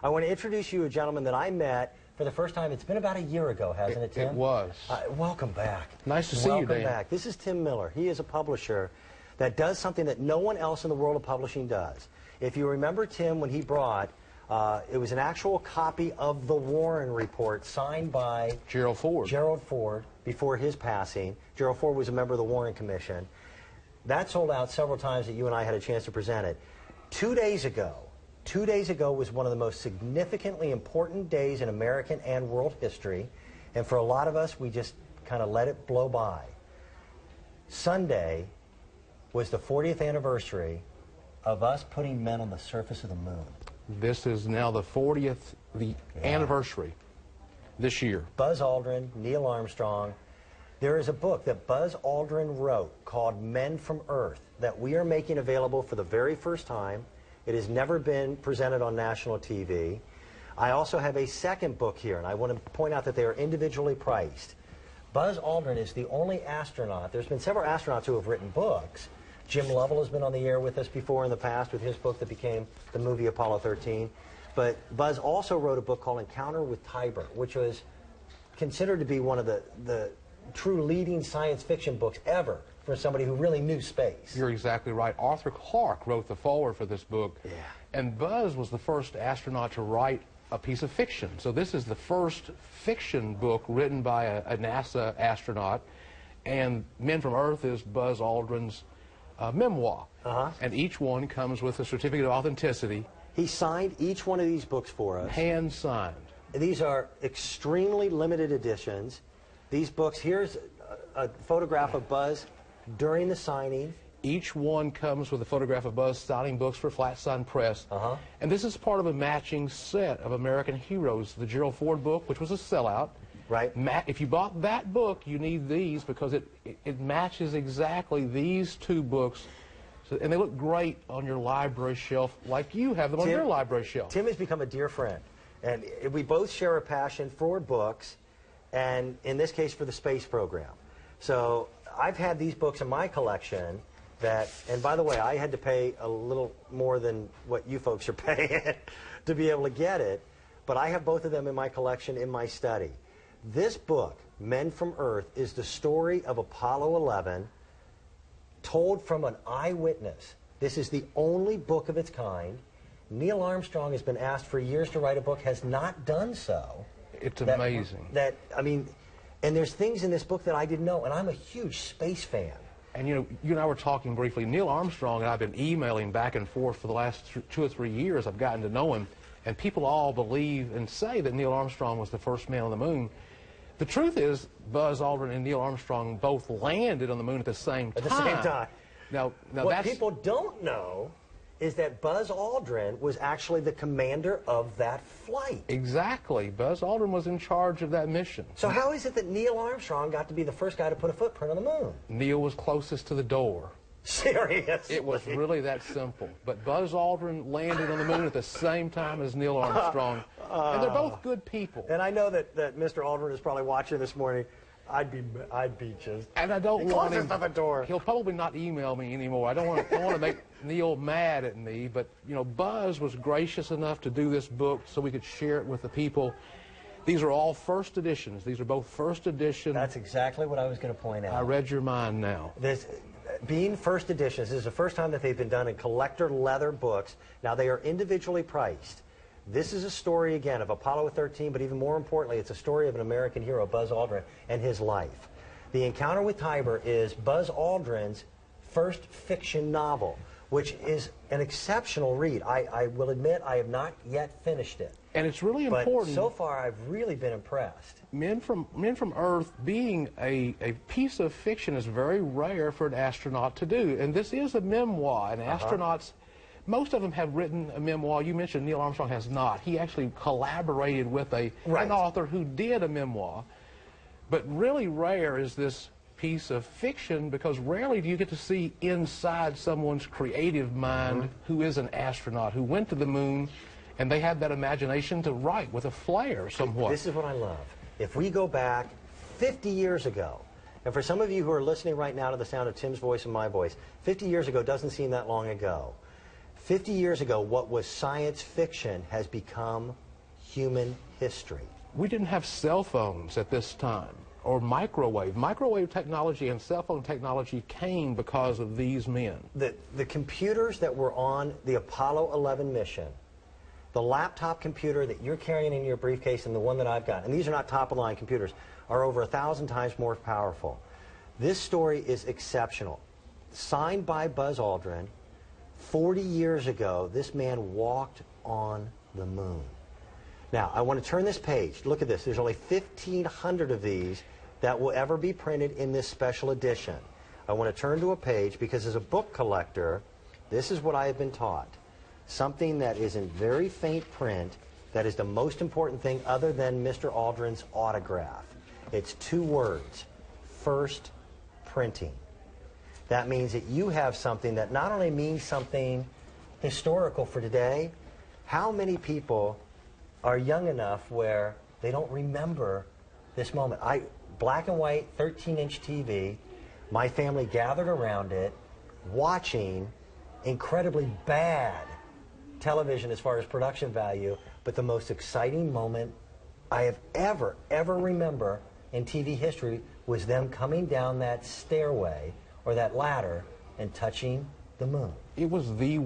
I want to introduce you to a gentleman that I met for the first time. It's been about a year ago, hasn't it, Tim? It was. Welcome back. Nice to see you, Dan. Welcome back. This is Tim Miller. He is a publisher that does something that no one else in the world of publishing does. If you remember Tim, when he brought, it was an actual copy of the Warren Report signed by Gerald Ford. Gerald Ford before his passing. Gerald Ford was a member of the Warren Commission. That sold out several times that you and I had a chance to present it. 2 days ago was one of the most significantly important days in American and world history, and for a lot of us, we just kind of let it blow by. Sunday was the 40th anniversary of us putting men on the surface of the moon. This is now the 40th anniversary this year. Buzz Aldrin, Neil Armstrong. There is a book that Buzz Aldrin wrote called Men from Earth that we are making available for the very first time. It has never been presented on national TV. I also have a second book here, and I want to point out that they are individually priced. Buzz Aldrin is the only astronaut. There's been several astronauts who have written books. Jim Lovell has been on the air with us before in the past with his book that became the movie Apollo 13. But Buzz also wrote a book called Encounter with Tiber, which was considered to be one of the true leading science fiction books ever for somebody who really knew space. You're exactly right. Arthur Clarke wrote the foreword for this book. Yeah. And Buzz was the first astronaut to write a piece of fiction. So this is the first fiction book written by a NASA astronaut. And Men from Earth is Buzz Aldrin's memoir. And each one comes with a certificate of authenticity. He signed each one of these books for us. Hand signed. These are extremely limited editions. These books, here's a photograph of Buzz during the signing. Each one comes with a photograph of Buzz signing books for Flat Sign Press. And this is part of a matching set of American heroes. The Gerald Ford book, which was a sellout. Right. If you bought that book, you need these because it matches exactly these two books. So, and they look great on your library shelf like you have them on your library shelf. Tim has become a dear friend. And we both share a passion for books, and in this case for the space program. So I've had these books in my collection that, and by the way, I had to pay a little more than what you folks are paying to be able to get it, but I have both of them in my collection in my study. This book, Men from Earth, is the story of Apollo 11 told from an eyewitness. This is the only book of its kind. Neil Armstrong has been asked for years to write a book, has not done so. It's amazing. I mean, and there's things in this book that I didn't know, and I'm a huge space fan. And you know, you and I were talking briefly. Neil Armstrong and I've been emailing back and forth for the last 2 or 3 years. I've gotten to know him, and people all believe and say that Neil Armstrong was the first man on the moon. The truth is, Buzz Aldrin and Neil Armstrong both landed on the moon at the same time. At the same time. Now what people don't know is that Buzz Aldrin was actually the commander of that flight. Exactly. Buzz Aldrin was in charge of that mission. So how is it that Neil Armstrong got to be the first guy to put a footprint on the moon? Neil was closest to the door. Seriously? It was really that simple. But Buzz Aldrin landed on the moon at the same time as Neil Armstrong. And they're both good people. And I know that Mr. Aldrin is probably watching this morning. I'd be just. And I don't want him. The door. He'll probably not email me anymore. I don't want to make Neil mad at me. But you know, Buzz was gracious enough to do this book so we could share it with the people. These are all first editions. These are both first edition. That's exactly what I was going to point out. I read your mind now. Being first editions, this is the first time that they've been done in collector leather books. Now they are individually priced. This is a story, again, of Apollo 13, but even more importantly, it's a story of an American hero, Buzz Aldrin, and his life. The Encounter with Tiber is Buzz Aldrin's first fiction novel, which is an exceptional read. I will admit I have not yet finished it. And it's really important. But so far, I've really been impressed. Men from Earth being a piece of fiction is very rare for an astronaut to do. And this is a memoir, and astronauts, most of them have written a memoir. You mentioned Neil Armstrong has not. He actually collaborated with an author who did a memoir. But really rare is this piece of fiction because rarely do you get to see inside someone's creative mind who is an astronaut, who went to the moon, and they had that imagination to write with a flair somewhat. This is what I love. If we go back 50 years ago, and for some of you who are listening right now to the sound of Tim's voice and my voice, 50 years ago doesn't seem that long ago. 50 years ago, what was science fiction has become human history. We didn't have cell phones at this time, or microwave. Microwave technology and cell phone technology came because of these men. The computers that were on the Apollo 11 mission, the laptop computer that you're carrying in your briefcase and the one that I've got, and these are not top-of-the-line computers, are over 1,000 times more powerful. This story is exceptional. Signed by Buzz Aldrin, 40 years ago, this man walked on the moon. Now, I want to turn this page. Look at this. There's only 1,500 of these that will ever be printed in this special edition. I want to turn to a page because as a book collector, this is what I have been taught. Something that is in very faint print that is the most important thing other than Mr. Aldrin's autograph. It's 2 words: first printing. That means that you have something that not only means something historical for today, how many people are young enough where they don't remember this moment? Black and white, 13-inch TV, my family gathered around it, watching incredibly bad television as far as production value, but the most exciting moment I have ever remember in TV history was them coming down that stairway or that ladder and touching the moon. It was the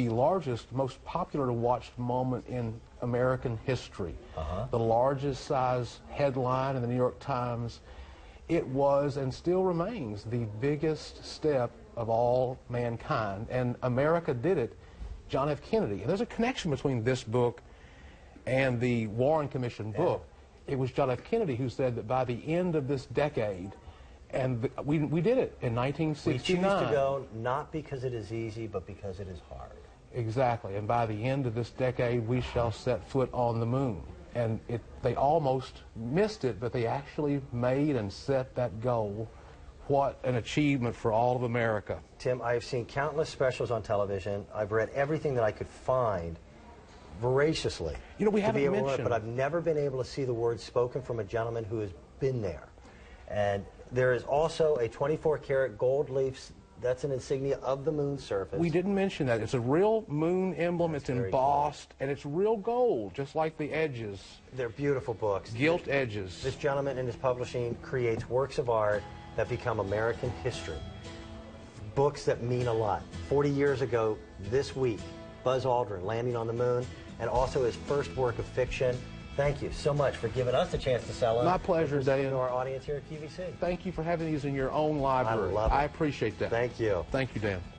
largest, most popular watched moment in American history. The largest size headline in the New York Times. It was and still remains the biggest step of all mankind, and America did it. John F. Kennedy. And there's a connection between this book and the Warren Commission book. It was John F. Kennedy who said that by the end of this decade, and we did it in 1969. We choose to go not because it is easy, but because it is hard. Exactly. And by the end of this decade, we shall set foot on the moon. And they almost missed it, but they actually made and set that goal. What an achievement for all of America. Tim, I've seen countless specials on television. I've read everything that I could find voraciously. You know, we haven't mentioned, but I've never been able to see the words spoken from a gentleman who has been there. And there is also a 24-karat gold leaf. That's an insignia of the moon surface. We didn't mention that. It's a real moon emblem. It's embossed, cool. And it's real gold, just like the edges. They're beautiful books. Gilt edges. This gentleman in his publishing creates works of art that become American history. Books that mean a lot. 40 years ago, this week, Buzz Aldrin landing on the moon, and also his first work of fiction. Thank you so much for giving us a chance to sell them. My pleasure, Dan. To our audience here at QVC. Thank you for having these in your own library. I love it. I appreciate that. Thank you. Thank you, Dan.